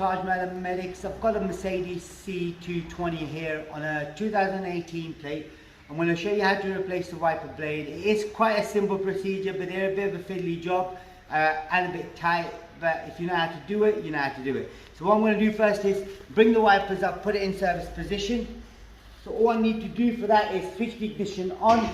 Tajmotormedics. I've got a Mercedes C220 here on a 2018 plate. I'm going to show you how to replace the wiper blade. It is quite a simple procedure, but they're a bit of a fiddly job and a bit tight. But if you know how to do it, you know how to do it. So what I'm going to do first is bring the wipers up, put it in service position. So all I need to do for that is switch the ignition on.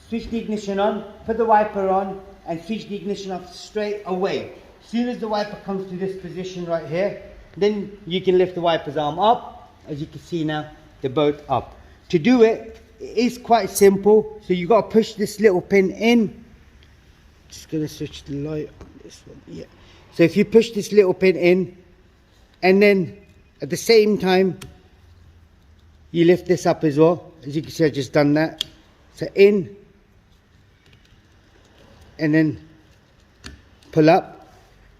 Switch the ignition on, put the wiper on, and switch the ignition off straight away. As soon as the wiper comes to this position right here, then you can lift the wiper's arm up. As you can see now, they're both up. To do it, it is quite simple. So you got to push this little pin in. Just going to switch the light on this one. Yeah. So if you push this little pin in, and then at the same time, you lift this up as well. As you can see, I've just done that. So in, and then pull up.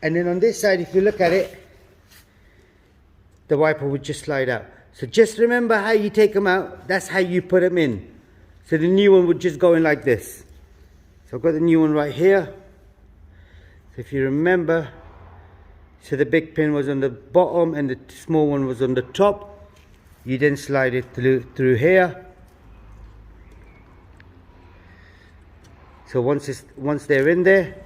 And then on this side, if you look at it, the wiper would just slide out. So just remember how you take them out, that's how you put them in. So the new one would just go in like this. So I've got the new one right here. So if you remember, so the big pin was on the bottom and the small one was on the top. You then slide it through here. So once they're in there,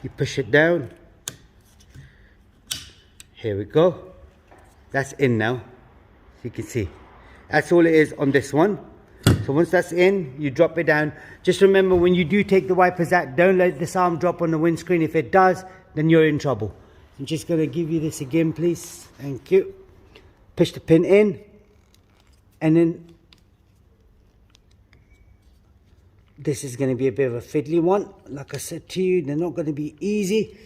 you push it down. Here we go. That's in now. So you can see. That's all it is on this one. So once that's in, you drop it down. Just remember, when you do take the wipers out, don't let this arm drop on the windscreen. If it does, then you're in trouble. I'm just going to give you this again, please. Thank you. Push the pin in. And then this is going to be a bit of a fiddly one. Like I said to you, they're not going to be easy.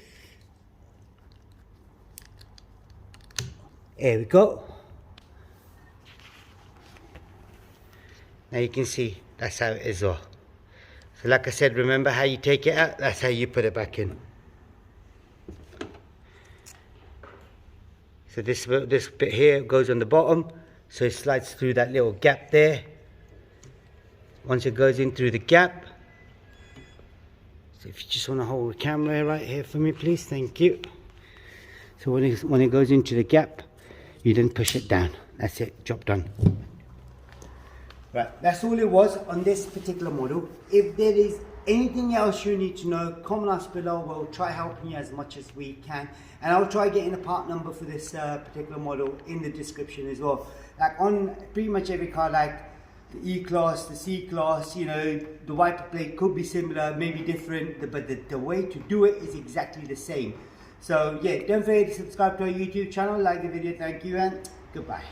There we go. Now you can see that's how it is all. So like I said, remember how you take it out, that's how you put it back in. So this bit here goes on the bottom, so it slides through that little gap there. Once it goes in through the gap, so if you just want to hold the camera right here for me, please, thank you. So when it goes into the gap, you then push it down. That's it, job done. Right, that's all it was on this particular model. If there is anything else you need to know, comment us below. We'll try helping you as much as we can, and I'll try getting a part number for this particular model in the description as well. Like on pretty much every car, like the E Class, the C Class, you know, the wiper blade could be similar, maybe different, but the way to do it is exactly the same. So yeah, don't forget to subscribe to our YouTube channel, like the video, thank you, and goodbye.